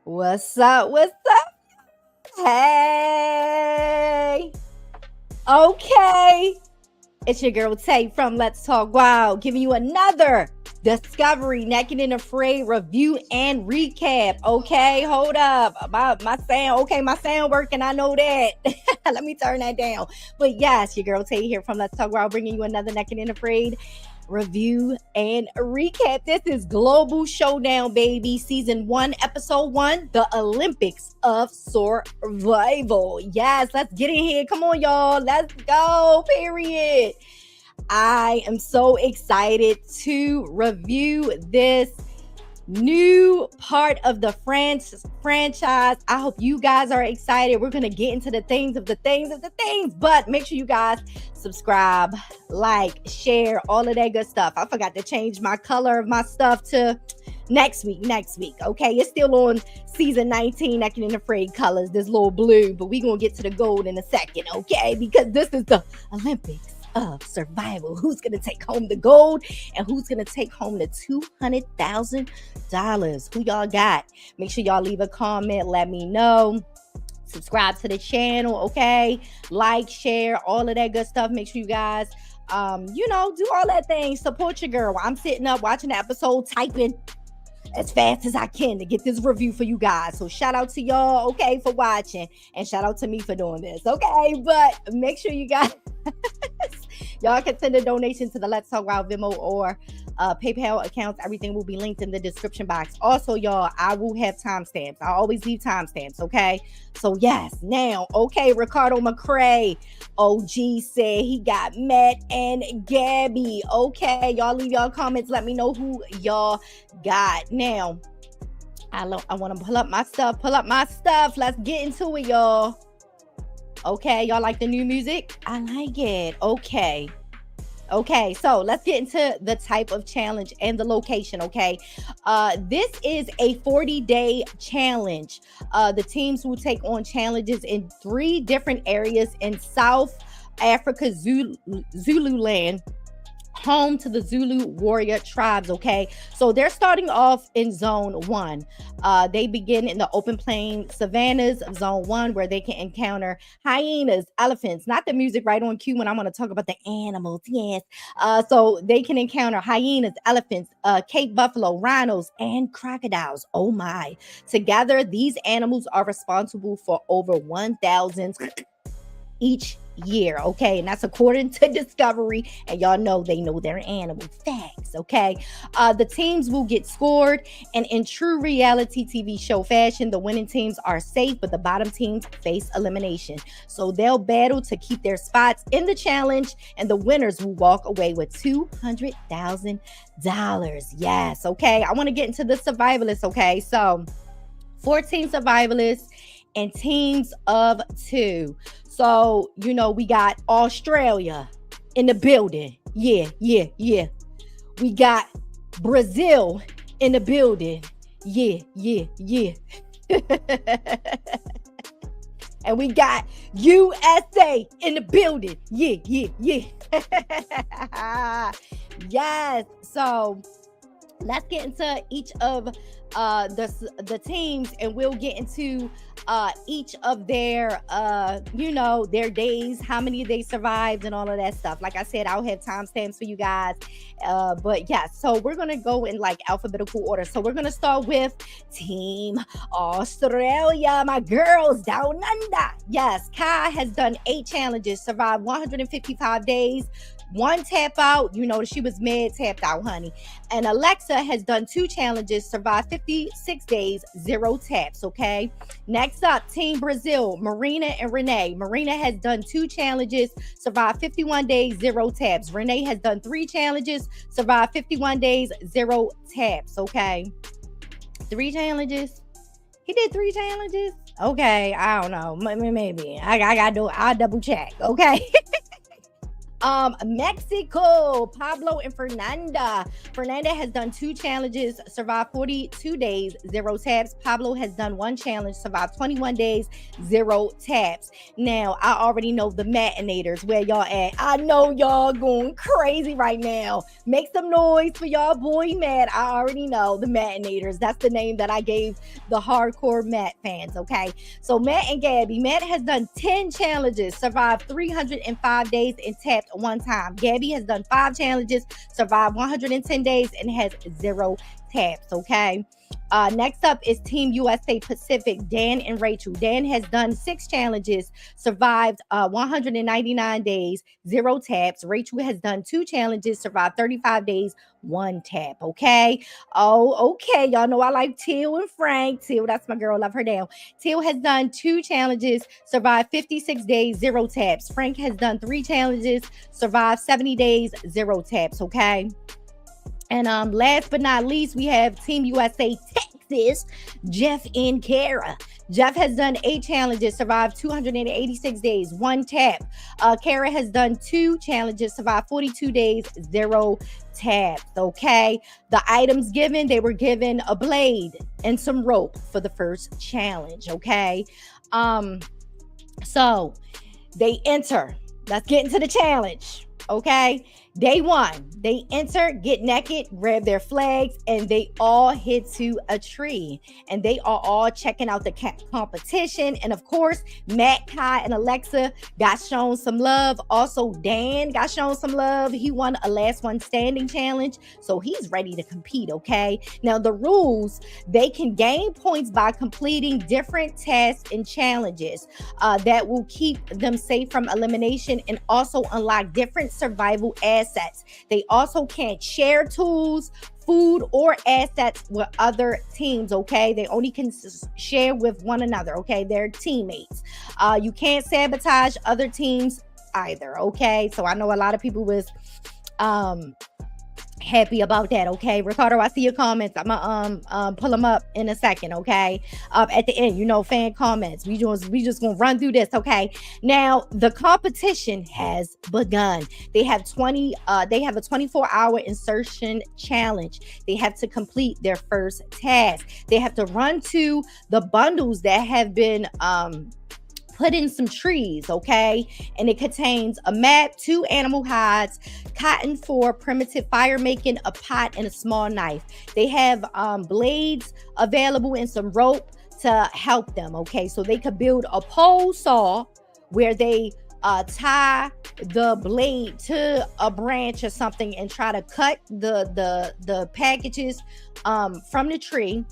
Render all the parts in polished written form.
What's up? What's up? Hey. Okay. It's your girl Tay from Let's Talk Wild, giving you another Discovery Naked and Afraid review and recap. Okay, hold up. My sound, okay, my sound working. I know that. Let me turn that down. But yes, your girl Tay here from Let's Talk Wild, bringing you another Naked and Afraid review and recap. This is Global Showdown, baby. Season 1, Episode 1, The Olympics of Survival. Yes, let's get in here. Come on, y'all. Let's go, period. I am so excited to review this new part of the franchise. I hope you guys are excited. We're going to get into the things, but make sure you guys subscribe, like, share, all of that good stuff. I forgot to change my color of my stuff to next week. Okay, it's still on season 19, Naked and Afraid colors, this little blue, but we're going to get to the gold in a second, okay? Because this is the Olympics of Survival. Who's going to take home the gold and who's going to take home the $200,000? Who y'all got? Make sure y'all leave a comment. Let me know. Subscribe to the channel, okay? Like, share, all of that good stuff. Make sure you guys, do all that thing. Support your girl. I'm sitting up watching the episode, typing as fast as I can to get this review for you guys. So shout out to y'all, okay, for watching, and shout out to me for doing this, okay? But make sure you guys y'all can send a donation to the Let's Talk Wild Venmo or PayPal accounts. Everything will be linked in the description box. Also, y'all, I will have timestamps. I always leave timestamps, okay? So yes, now, okay, Ricardo McCray, OG said he got Matt and Gabby. Okay, y'all leave y'all comments. Let me know who y'all got. Now, I want to pull up my stuff. Let's get into it, y'all. Okay, y'all like the new music? I like it. Okay, so let's get into the type of challenge and the location, okay? This is a 40-day challenge. The teams will take on challenges in 3 different areas in South Africa, Zululand, home to the Zulu warrior tribes, okay? So they're starting off in Zone 1. They begin in the open plain savannas of Zone 1, where they can encounter hyenas, elephants, not the music right on cue when I'm going to talk about the animals, yes. So they can encounter hyenas, elephants, Cape buffalo, rhinos, and crocodiles. Oh my. Together, these animals are responsible for over 1,000 each year, okay? And that's according to Discovery, and y'all know they know their animal facts, okay? The teams will get scored, and in true reality TV show fashion, the winning teams are safe, but the bottom teams face elimination. So they'll battle to keep their spots in the challenge, and the winners will walk away with $200,000. Yes, okay? I want to get into the survivalists, okay? So 14 survivalists and teams of 2. So, we got Australia in the building. Yeah. We got Brazil in the building. Yeah. And we got USA in the building. Yeah. Yes. So let's get into each of the teams, and we'll get into each of their their days, how many they survived, and all of that stuff. Like I said, I'll have timestamps for you guys, but yeah, so we're gonna go in like alphabetical order. So we're gonna start with Team Australia, my girls down under. Yes, Kai has done 8 challenges, survived 155 days, 1 tap out. She was mad tapped out, honey. And Alexa has done 2 challenges, survived 56 days, 0 taps, okay? Next up, Team Brazil, Marina and Renee. Marina has done 2 challenges, survived 51 days, 0 taps. Renee has done 3 challenges, survived 51 days, 0 taps, okay? 3 challenges? He did 3 challenges? Okay, I don't know. Maybe. I'll double check, okay? Mexico, Pablo and Fernanda. Fernanda has done 2 challenges, survived 42 days, 0 taps. Pablo has done 1 challenge, survived 21 days, 0 taps. Now, I already know the Matinators, where y'all at. I know y'all going crazy right now. Make some noise for y'all boy Matt. I already know the Matinators. That's the name that I gave the hardcore Matt fans, okay? So Matt and Gabby. Matt has done 10 challenges, survived 305 days, and tapped 1 time. Gabby has done 5 challenges, survived 110 days, and has 0 taps, okay? Next up is Team USA Pacific, Dan and Rachel. Dan has done 6 challenges, survived 199 days, 0 taps. Rachel has done 2 challenges, survived 35 days, 1 tap, okay? Oh, okay. Y'all know I like Teal and Frank. Teal, that's my girl. Love her down. Teal has done 2 challenges, survived 56 days, 0 taps. Frank has done 3 challenges, survived 70 days, 0 taps, okay? And last but not least, we have Team USA Texas, Jeff and Kara. Jeff has done 8 challenges, survived 286 days, 1 tap. Kara has done 2 challenges, survived 42 days, 0 taps, okay? The items given, they were given a blade and some rope for the first challenge, okay? So they enter. Let's get into the challenge, okay? Day 1, they enter, get naked, grab their flags, and they all head to a tree. And they are all checking out the competition. And of course, Matt, Kai, and Alexa got shown some love. Also, Dan got shown some love. He won a last one standing challenge, so he's ready to compete, okay? Now, the rules, they can gain points by completing different tasks and challenges that will keep them safe from elimination and also unlock different survival assets. They also can't share tools, food, or assets with other teams, okay? They only can share with one another, okay? They're teammates. You can't sabotage other teams either, okay? So I know a lot of people was happy about that, okay? Ricardo, I see your comments. I'm gonna pull them up in a second, okay? At the end, fan comments. We just gonna run through this, okay? Now the competition has begun. They have a 24-hour insertion challenge. They have to complete their first task. They have to run to the bundles that have been put in some trees, okay? And it contains a map, 2 animal hides, cotton for primitive fire making, a pot, and a small knife. They have blades available and some rope to help them, okay? So they could build a pole saw where they tie the blade to a branch or something and try to cut the packages from the tree.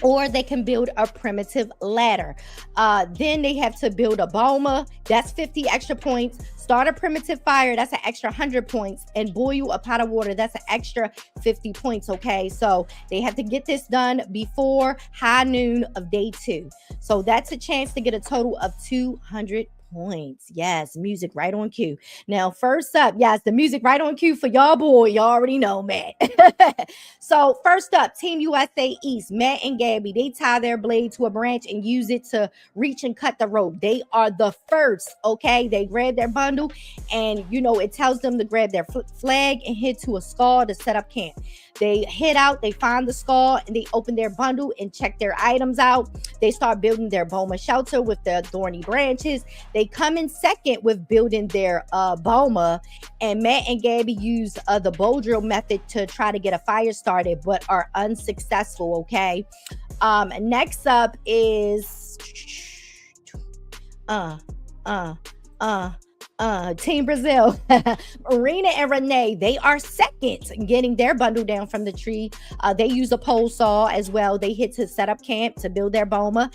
Or they can build a primitive ladder. Then they have to build a boma. That's 50 extra points. Start a primitive fire. That's an extra 100 points. And boil a pot of water. That's an extra 50 points, okay? So they have to get this done before high noon of day 2. So that's a chance to get a total of 200 points. Yes, music right on cue. Now, first up, yes, the music right on cue for y'all boy. Y'all already know, Matt. So first up, Team USA East, Matt and Gabby, they tie their blade to a branch and use it to reach and cut the rope. They are the first, okay? They grab their bundle and, it tells them to grab their flag and head to a skull to set up camp. They head out, they find the skull, and they open their bundle and check their items out. They start building their boma shelter with the thorny branches. They come in second with building their boma, and Matt and Gabby use the bow drill method to try to get a fire started, but are unsuccessful, okay? Next up is Team Brazil. Marina and Renee, they are second getting their bundle down from the tree. They use a pole saw as well. They hit to set up camp to build their boma.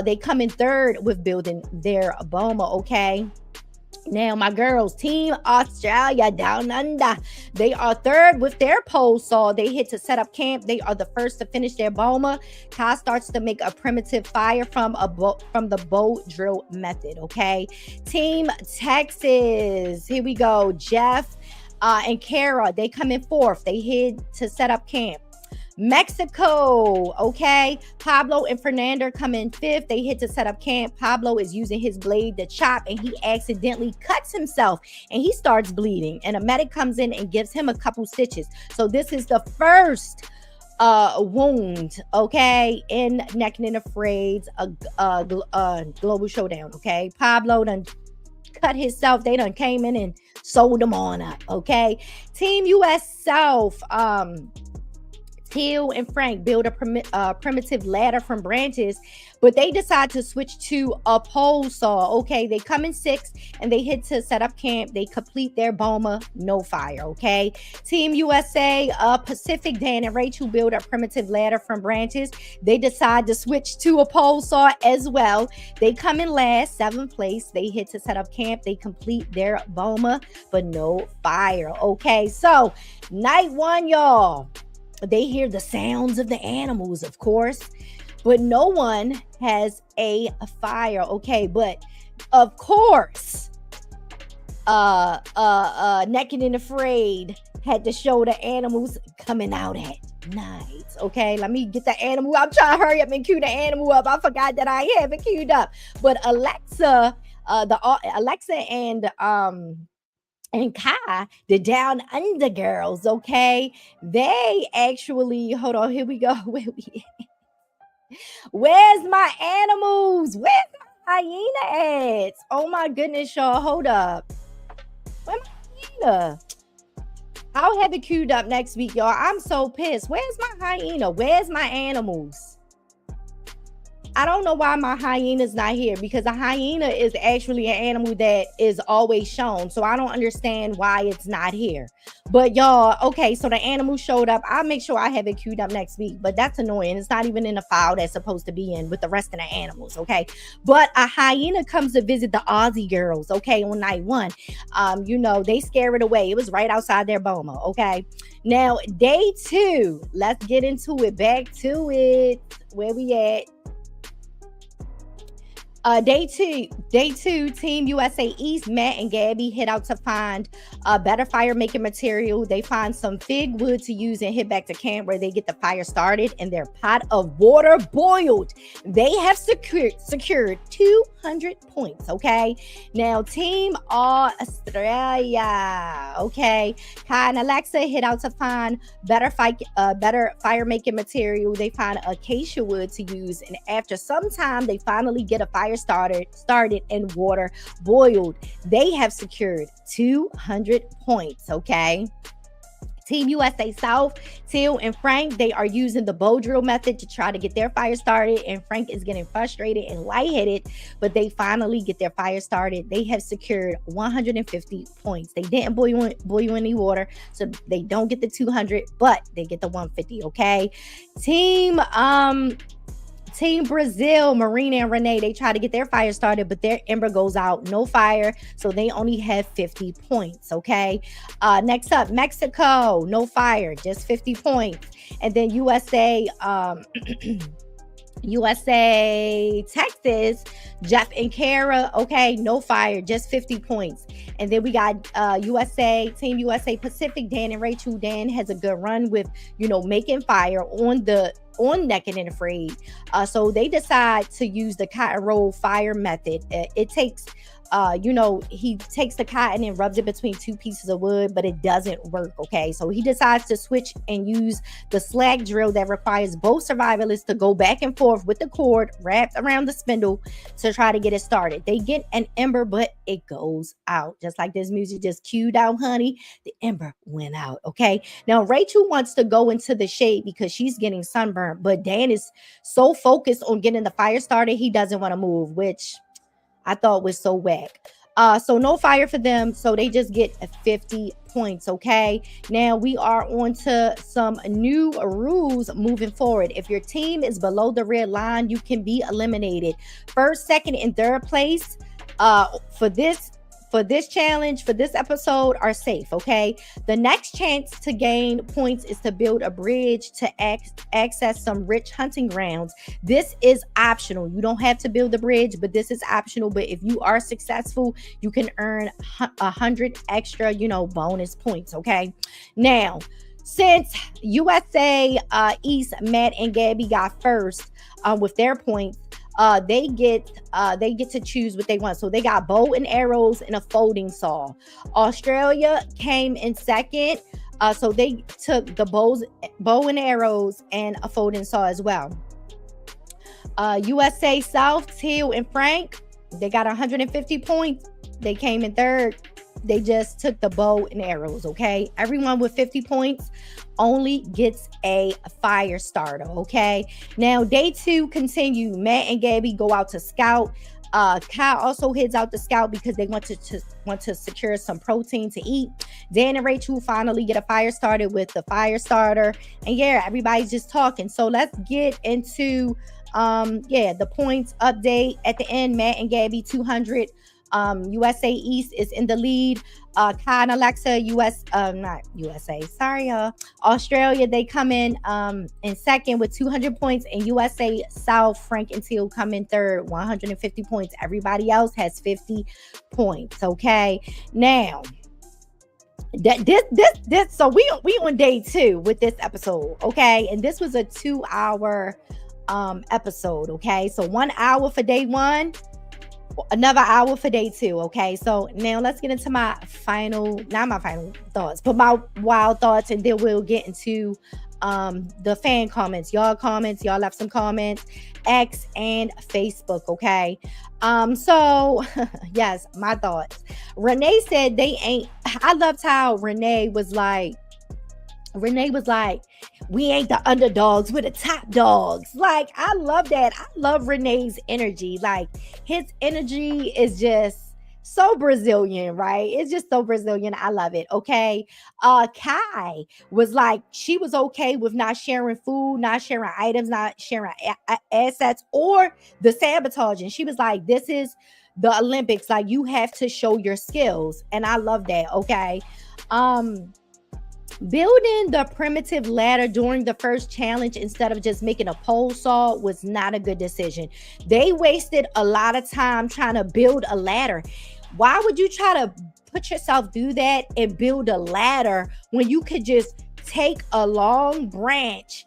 They come in third with building their boma, okay? Now, my girls, Team Australia Down Under, they are third with their pole saw. They hit to set up camp. They are the first to finish their boma. Kai starts to make a primitive fire from the bow drill method, okay? Team Texas, here we go. Jeff and Kara, they come in fourth. They head to set up camp. Mexico, okay. Pablo and Fernando come in 5th. They hit to set up camp. Pablo is using his blade to chop, and he accidentally cuts himself, and he starts bleeding. And a medic comes in and gives him a couple stitches. So this is the first wound, okay, in Naked and Afraid's global showdown. Okay, Pablo done cut himself. They done came in and sold him on up. Okay, Team US South, Teal and Frank build a primitive ladder from branches, but they decide to switch to a pole saw. Okay, they come in 6th and they hit to set up camp. They complete their boma, no fire. Okay, Team USA, Pacific, Dan and Rachel build a primitive ladder from branches. They decide to switch to a pole saw as well. They come in last, 7th place. They hit to set up camp. They complete their boma, but no fire. Okay, so night 1, y'all. They hear the sounds of the animals, of course, but no one has a fire. Okay, but of course, Naked and Afraid had to show the animals coming out at night. Okay, let me get the animal. I'm trying to hurry up and cue the animal up. I forgot that I haven't queued up. But Alexa and Kai, the Down Under girls, okay? They actually, hold on, here we go. Where's my animals? Where's my hyena at? Oh my goodness, y'all, hold up. Where's my hyena? I'll have it queued up next week, y'all. I'm so pissed. Where's my hyena? Where's my animals? I don't know why my hyena's not here, because a hyena is actually an animal that is always shown. So I don't understand why it's not here. But y'all, okay, so the animal showed up. I'll make sure I have it queued up next week. But that's annoying. It's not even in the file that's supposed to be in with the rest of the animals, okay? But a hyena comes to visit the Aussie girls, okay, on night 1. They scare it away. It was right outside their boma, okay? Now, day 2, let's get into it. Back to it. Where we at? Day two, Team USA East, Matt and Gabby head out to find better fire making material. They find some fig wood to use and head back to camp, where they get the fire started and their pot of water boiled. They have secured 200 points. Okay, now Team Australia, okay, Kai and Alexa head out to find better fire making material. They find acacia wood to use, and after some time, they finally get a fire started and water boiled. They have secured 200 points. Okay, Team USA South, Teal and Frank, they are using the bow drill method to try to get their fire started, and Frank is getting frustrated and lightheaded, but they finally get their fire started. They have secured 150 points. They didn't boil any water, so they don't get the 200, but they get the 150. Okay, Team Brazil, Marina and Renee, they try to get their fire started, but their ember goes out, no fire, so they only have 50 points. Okay, next up, Mexico, no fire, just 50 points. And then USA, Texas, Jeff and Kara, okay, no fire, just 50 points. And then we got Team USA Pacific, Dan and Rachel. Dan has a good run with, making fire on Naked and Afraid. So they decide to use the cotton roll fire method. It takes he takes the cotton and rubs it between 2 pieces of wood, but it doesn't work. Okay, so he decides to switch and use the slag drill that requires both survivalists to go back and forth with the cord wrapped around the spindle to try to get it started. They get an ember, but it goes out. Just like this music just cued out, honey, the ember went out. Okay, now Rachel wants to go into the shade because she's getting sunburned, but Dan is so focused on getting the fire started, he doesn't want to move, which I thought was so whack. So no fire for them. So they just get 50 points. Okay. Now we are on to some new rules moving forward. If your team is below the red line, you can be eliminated. First, second, and third place for this challenge, for this episode, are safe. Okay. The next chance to gain points is to build a bridge to access some rich hunting grounds. This is optional. You don't have to build the bridge, but this is optional. But if you are successful, you can earn 100 extra, bonus points. Okay. Now, Since USA East, Matt and Gabby got first with their points, they get to choose what they want. So they got bow and arrows and a folding saw. Australia came in second. So they took the bow and arrows and a folding saw as well. USA South, Teal and Frank, they got 150 points. They came in third. They just took the bow and arrows, okay? Everyone with 50 points only gets a fire starter, okay? Now, day 2 continue. Matt and Gabby go out to scout. Kyle also heads out to scout because they want to secure some protein to eat. Dan and Rachel finally get a fire started with the fire starter. And yeah, everybody's just talking. So let's get into the points update. At the end, Matt and Gabby 200. USA East is in the lead. Kai and Alexa, Australia, they come in second with 200 points, and USA South, Frank and Teal come in third, 150 points. Everybody else has 50 points. Okay, now so we on day 2 with this episode. Okay, and this was a 2-hour episode. Okay, so 1 hour for day 1. Another hour for day 2. Okay, so now let's get into not my final thoughts, but my wild thoughts, and then we'll get into the fan comments. Y'all left some comments, X and Facebook. Okay, so yes, my thoughts. Renee said they ain't. I loved how Renee was like, we ain't the underdogs, we're the top dogs. Like, I love that. I love Renee's energy. Like, his energy is just so Brazilian, right? It's just so Brazilian. I love it. Okay. Kai was like, she was okay with not sharing food, not sharing items, not sharing assets, or the sabotaging. She was like, this is the Olympics. Like, you have to show your skills. And I love that. Okay. Building the primitive ladder during the first challenge instead of just making a pole saw was not a good decision. They wasted a lot of time trying to build a ladder. Why would you try to put yourself through that and build a ladder when you could just take a long branch,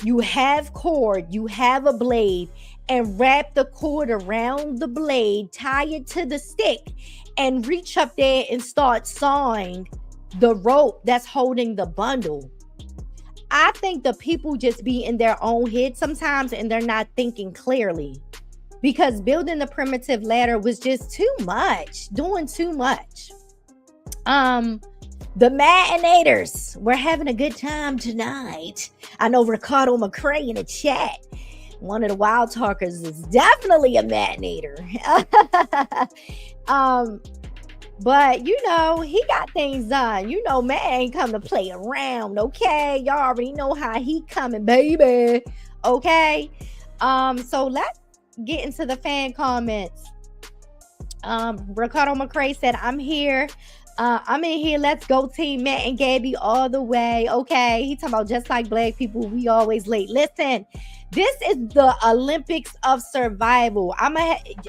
you have cord, you have a blade, and wrap the cord around the blade, tie it to the stick, and reach up there and start sawing the rope that's holding the bundle? I think the people just be in their own head sometimes, and they're not thinking clearly, because building the primitive ladder was just too much, doing too much. The Matinators, we're having a good time tonight. I know Ricardo McCray in the chat, one of the Wild Talkers, is definitely a Matinator. But, you know, he got things done. You know, Matt ain't come to play around, okay? Y'all already know how he coming, baby, okay? So let's get into the fan comments. Ricardo McCray said, I'm here. I'm in here. Let's go team Matt and Gabby all the way. Okay. He talking about just like black people, we always late. Listen, this is the Olympics of survival.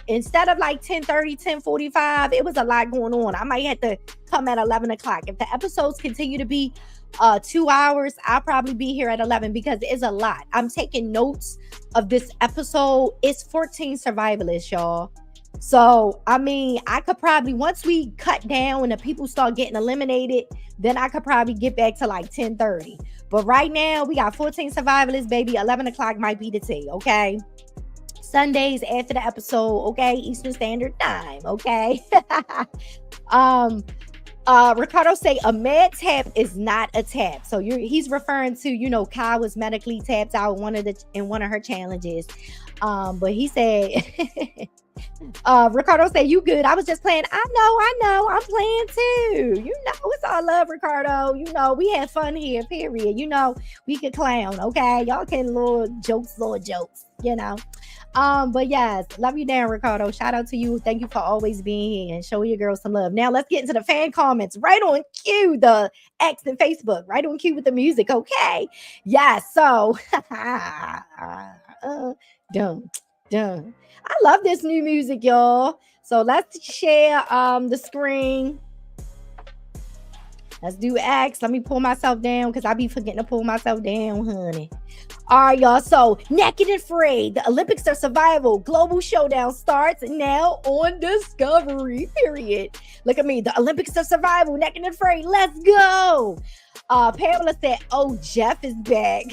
Instead of like 10:30, 10:45, it was a lot going on. I might have to come at 11 o'clock. If the episodes continue to be 2 hours, I'll probably be here at 11 because it's a lot. I'm taking notes of this episode. It's 14 survivalists, y'all. So, I mean, I could probably, once we cut down and the people start getting eliminated, then I could probably get back to like 10:30. But right now, we got 14 survivalists, baby. 11 o'clock might be the tea, okay? Sundays after the episode, okay? Eastern Standard Time, okay? Ricardo say a med tap is not a tap. So he's referring to, you know, Kai was medically tapped out in one of her challenges. But he said, Ricardo said, you good. I was just playing. I know. I'm playing too. You know, it's all love, Ricardo. You know, we had fun here, period. You know, we could clown, okay? Y'all can little jokes, you know. But yes, love you down, Ricardo. Shout out to you. Thank you for always being here and show your girls some love. Now let's get into the fan comments. Right on cue, the X and Facebook. Right on cue with the music, okay? Yes, so dun. I love this new music, y'all. So let's share the screen. Let's do X. Let me pull myself down because I be forgetting to pull myself down, honey. All right, y'all. So, Naked and Afraid, the Olympics of Survival, Global Showdown starts now on Discovery, period. Look at me. The Olympics of Survival, Naked and Afraid. Let's go. Pamela said, oh, Jeff is back.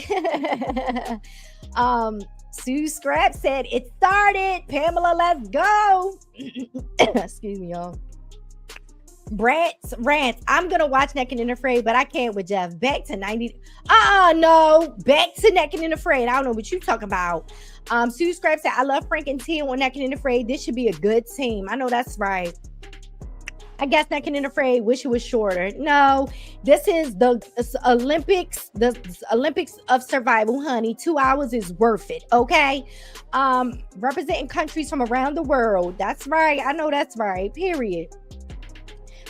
Sue Scrap said, it started. Pamela, let's go. Excuse me, y'all. Rants. I'm gonna watch Naked and Afraid, but I can't with Jeff. Back to 90. No. Back to Naked and Afraid. I don't know what you talking about. Sue Scrap said, I love Frank and Tim on Naked and Afraid. This should be a good team. I know that's right. I guess Naked and Afraid. Wish it was shorter. No, this is the Olympics. The Olympics of Survival, honey. 2 hours is worth it. Okay. Representing countries from around the world. That's right. I know that's right. Period.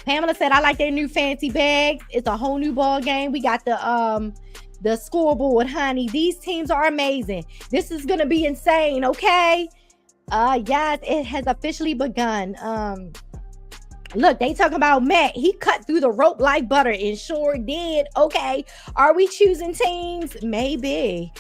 Pamela said, I like their new fancy bags. It's a whole new ball game. We got the scoreboard, honey. These teams are amazing. This is going to be insane, okay? Yes, it has officially begun. Look, they talking about Matt. He cut through the rope like butter and sure did. Okay. Are we choosing teams? Maybe.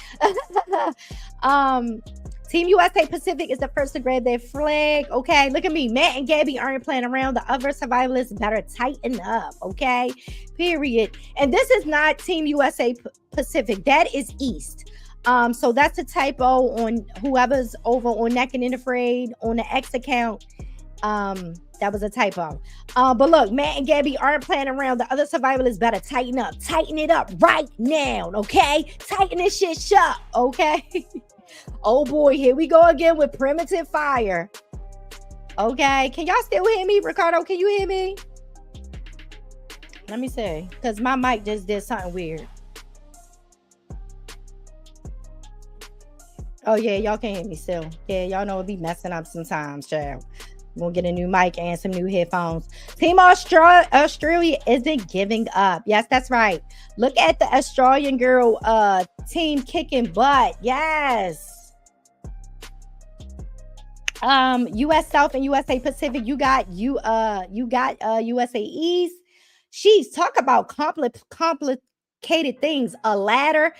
Team USA Pacific is the first to grab their flag. Okay, look at me. Matt and Gabby aren't playing around. The other survivalists better tighten up. Okay, period. And this is not Team USA Pacific. That is East. So that's a typo on whoever's over on Naked and Afraid on the X account. That was a typo. But look, Matt and Gabby aren't playing around. The other survivalists better tighten up. Tighten it up right now. Okay, tighten this shit shut. Okay. Oh boy, here we go again with primitive fire. Okay, can y'all still hear me? Ricardo, can you hear me? Let me see, because my mic just did something weird. Oh yeah, y'all can hear me still. Yeah, y'all know it be messing up sometimes, child. We'll get a new mic and some new headphones. Team Australia isn't giving up. Yes, that's right. Look at the Australian girl team kicking butt. Yes. US South and USA Pacific. You got USA East. She's talk about complicated things. A ladder.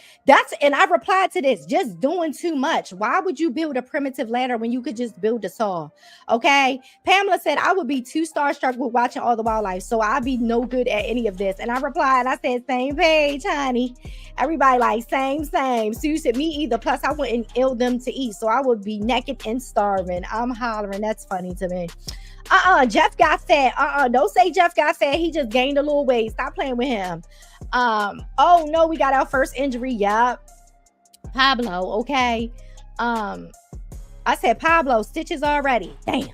And I replied to this, just doing too much. Why would you build a primitive ladder when you could just build a saw? Okay. Pamela said, I would be too starstruck with watching all the wildlife, so I'd be no good at any of this. And I replied, I said, same page, honey. Everybody like, same. Sue said, me either. Plus, I wouldn't ill them to eat, so I would be naked and starving. I'm hollering. That's funny to me. Jeff got fat. Don't say Jeff got fat. He just gained a little weight. Stop playing with him. Oh no, we got our first injury. Yep. Pablo. Okay. I said Pablo stitches already. Damn.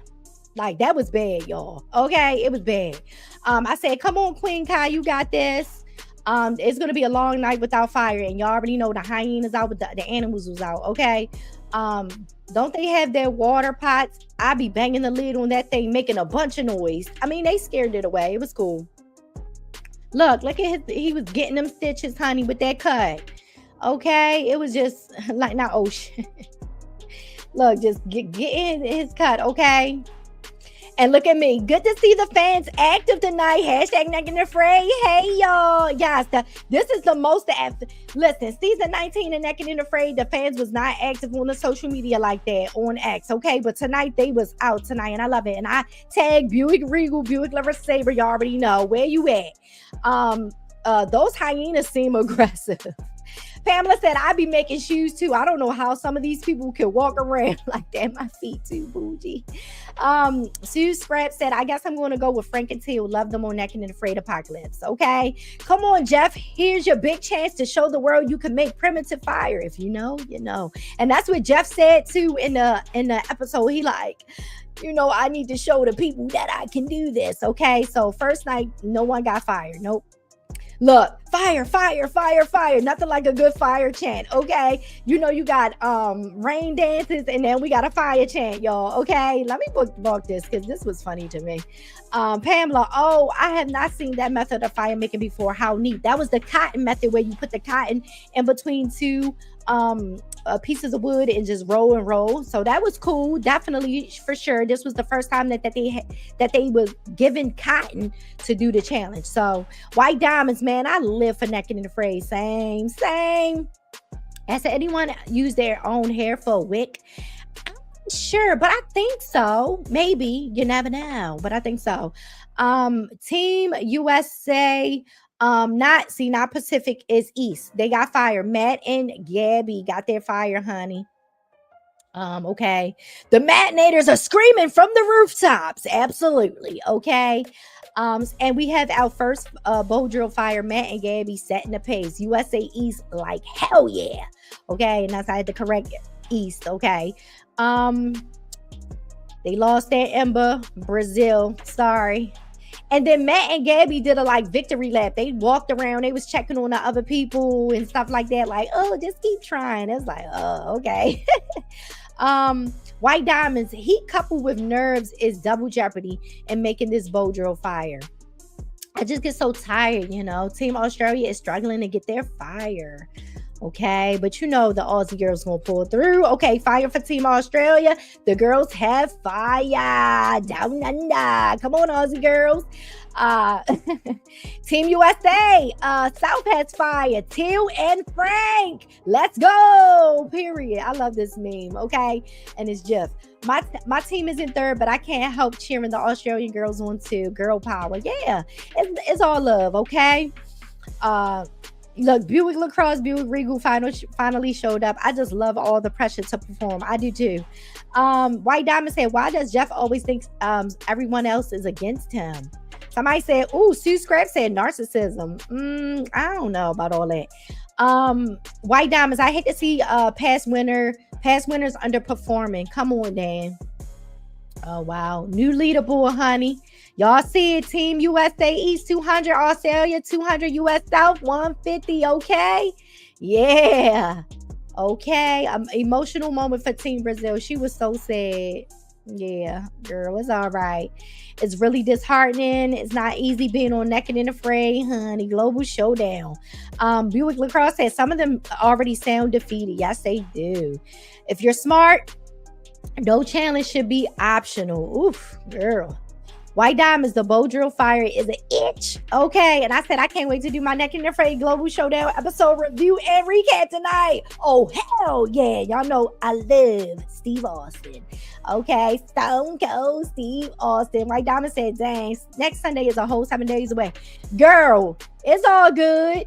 Like that was bad, y'all. Okay, it was bad. I said, come on, Queen Kai, you got this. It's gonna be a long night without fire, and y'all already know the hyenas out, with the animals was out. Okay. Don't they have their water pots? I be banging the lid on that thing, making a bunch of noise. I mean, they scared it away. It was cool. Look at he was getting them stitches, honey, with that cut. Okay, it was just like not ocean. Look, just getting his cut. Okay. And look at me. Good to see the fans active tonight. Hashtag Naked and Afraid. Hey, y'all. Yes, this is the most active. Listen, season 19 of Naked and Afraid, the fans was not active on the social media like that on X, okay? But tonight, they was out tonight, and I love it. And I tagged Buick Regal, Buick Lover Saber. Y'all already know. Where you at? Those hyenas seem aggressive. Pamela said, I be making shoes too. I don't know how some of these people can walk around like that. My feet too bougie. Sue Scrap said, I guess I'm going to go with Frank and Teal. Love them on Naked and Afraid Apocalypse. Okay. Come on, Jeff. Here's your big chance to show the world you can make primitive fire. If you know, you know. And that's what Jeff said too in the episode. He like, you know, I need to show the people that I can do this. Okay. So first night, no one got fired. Nope. Look, fire, fire, fire, fire. Nothing like a good fire chant, okay? You know, you got rain dances, and then we got a fire chant, y'all, okay? Let me bookmark this because this was funny to me. Pamela, oh, I have not seen that method of fire making before. How neat. That was the cotton method where you put the cotton in between two pieces of wood and just roll and roll. So that was cool. Definitely, for sure. This was the first time that they was given cotton to do the challenge. So white diamonds, man, I live for Naked and Afraid. Same. Has anyone used their own hair for a wick? Sure, but I think so. Maybe, you never know, but I think so. Team USA, not Pacific, is East. They got fired. Matt and Gabby got their fire, honey. Okay. The Matinators are screaming from the rooftops. Absolutely. Okay. And we have our first bow drill fire, Matt and Gabby, setting the pace. USA East, like hell yeah. Okay, and that's I had to correct East. Okay. They lost their Ember, Brazil. Sorry. And then Matt and Gabby did a victory lap. They walked around. They was checking on the other people and stuff like that. Like, oh, just keep trying. It's like, oh, okay. White Diamonds, heat coupled with nerves is double jeopardy in making this bow drill fire. I just get so tired, Team Australia is struggling to get their fire. Okay, but the Aussie girls gonna pull through. Okay, fire for Team Australia. The girls have fire down under. Come on, Aussie girls. Team USA, South has fire. Teal and Frank, let's go. Period. I love this meme. Okay, and it's just my team is in third, but I can't help cheering the Australian girls on too. Girl power. Yeah, it's all love. Okay. Look, Buick Lacrosse, Buick Regal finally showed up. I just love all the pressure to perform. I do too. White Diamond said, why does Jeff always think everyone else is against him? Somebody said, ooh, Sue Scrap said narcissism. I don't know about all that. White Diamonds, I hate to see past winners underperforming. Come on, Dan. Oh, wow. New leaderboard, honey. Y'all see it, Team USA East 200, Australia 200, US South 150, okay? Yeah. Okay. Emotional moment for Team Brazil. She was so sad. Yeah, girl, it's all right. It's really disheartening. It's not easy being on Naked and Afraid, honey. Global Showdown. Buick Lacrosse said some of them already sound defeated. Yes, they do. If you're smart, no challenge should be optional. Oof, girl. White Diamonds, the bow drill fire is an itch. Okay, and I said I can't wait to do my Naked and Afraid Global Showdown episode review and recap tonight. Oh, hell yeah. Y'all know I love Steve Austin. Okay, Stone Cold Steve Austin. White Diamond said, dang, next Sunday is a whole 7 days away. Girl, it's all good.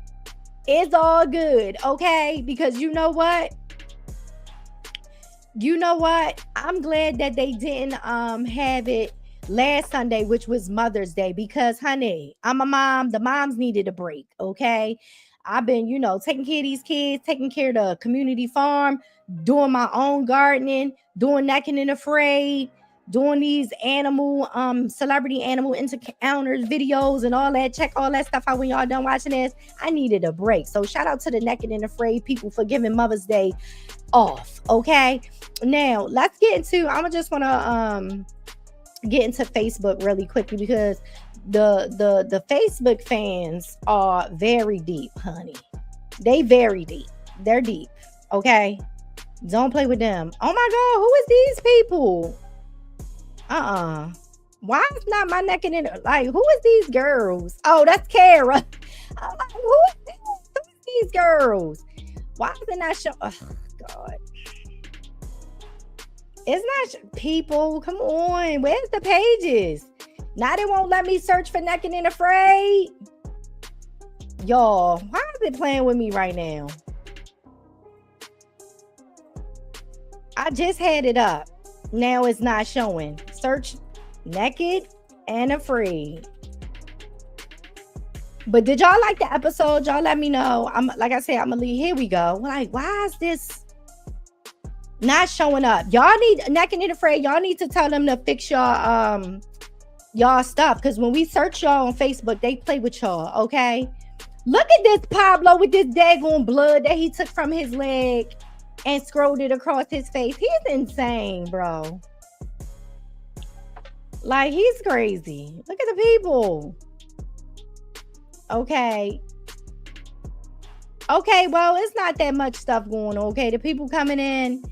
It's all good, okay? Because you know what? I'm glad that they didn't have it last Sunday, which was Mother's Day, because honey, I'm a mom. The moms needed a break. Okay. I've been, taking care of these kids, taking care of the community farm, doing my own gardening, doing Naked and Afraid, doing these celebrity animal encounters videos and all that. Check all that stuff out when y'all done watching this. I needed a break. So shout out to the Naked and Afraid people for giving Mother's Day off. Okay. Now let's get into, I just want to, get into Facebook really quickly, because the Facebook fans are very deep, honey. They very deep. They're deep. Okay. Don't play with them. Oh my God, who is these people? Why is not my Naked and who is these girls? Oh, that's Kara. I'm like, who is these girls? Why is it not show? Oh God. It's not people. Come on. Where's the pages? Now they won't let me search for Naked and Afraid. Y'all, why is it playing with me right now? I just had it up. Now it's not showing. Search Naked and Afraid. But did y'all like the episode? Y'all let me know. Like I said, I'm gonna leave. Here we go. Why is this not showing up? Y'all need Naked and Afraid. Y'all need to tell them to fix y'all stuff, because when we search y'all on Facebook, they play with y'all. Okay, look at this Pablo with this daggone blood that he took from his leg and scrolled it across his face. He's insane, bro. He's crazy. Look at the people. Okay. Okay, well, it's not that much stuff going on. Okay, the people coming in,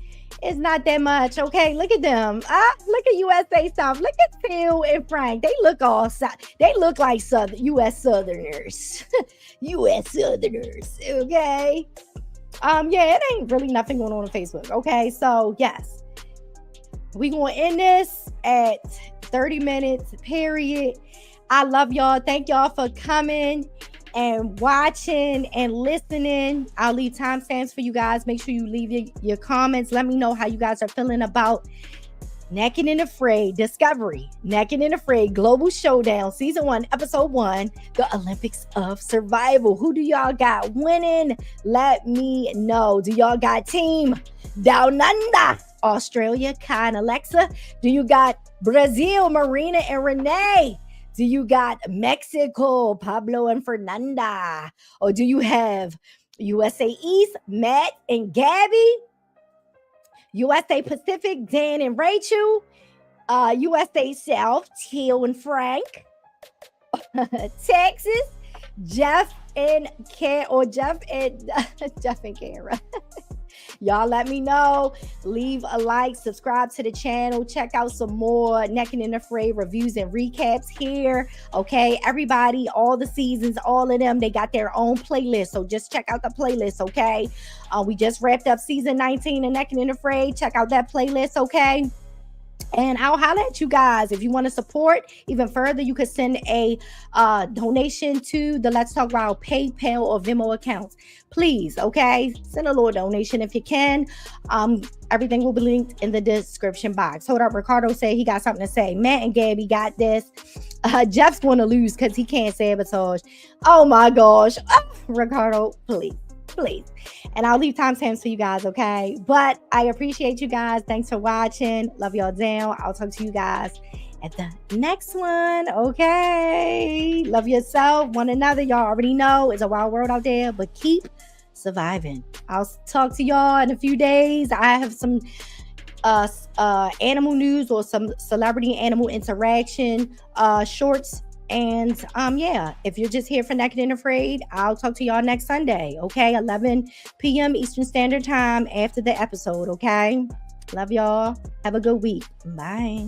it's not that much. Okay, look at them. Look at USA stuff. Look at Phil and Frank. They look all they look like US Southerners. US Southerners. Okay. Yeah, it ain't really nothing going on Facebook. Okay, so yes, we gonna end this at 30 minutes. Period. I love y'all. Thank y'all for coming and watching and listening. I'll leave timestamps for you guys. Make sure you leave your comments. Let me know how you guys are feeling about Naked and Afraid Discovery, Naked and Afraid Global Showdown, Season 1, Episode 1, The Olympics of Survival. Who do y'all got winning? Let me know. Do y'all got Team Down Under, Australia, Kai and Alexa? Do you got Brazil, Marina and Renee? Do you got Mexico, Pablo and Fernanda? Or do you have USA East, Matt and Gabby? USA Pacific, Dan and Rachel. USA South, Teal and Frank. Texas, Jeff and Jeff and Kara. Y'all let me know. Leave a like, subscribe to the channel. Check out some more Naked and Afraid reviews and recaps here. Okay, everybody, all the seasons, all of them, they got their own playlist. So just check out the playlist, okay? We just wrapped up season 19 of Naked and Afraid. Check out that playlist, okay? And I'll holler at you guys. If you want to support even further, you could send a donation to the Let's Talk About PayPal or Venmo accounts. Please, okay? Send a little donation if you can. Everything will be linked in the description box. Hold up, Ricardo said he got something to say. Matt and Gabby got this. Jeff's going to lose because he can't sabotage. Oh my gosh. Ricardo, please. And I'll leave timestamps for you guys, okay? But I appreciate you guys. Thanks for watching. Love y'all down. I'll talk to you guys at the next one, okay? Love yourself, one another. Y'all already know it's a wild world out there, but keep surviving. I'll talk to y'all in a few days. I have some animal news or some celebrity animal interaction shorts. And yeah, if you're just here for Naked and Afraid, I'll talk to y'all next Sunday, okay? 11 p.m. Eastern Standard Time after the episode, okay? Love y'all. Have a good week. Bye.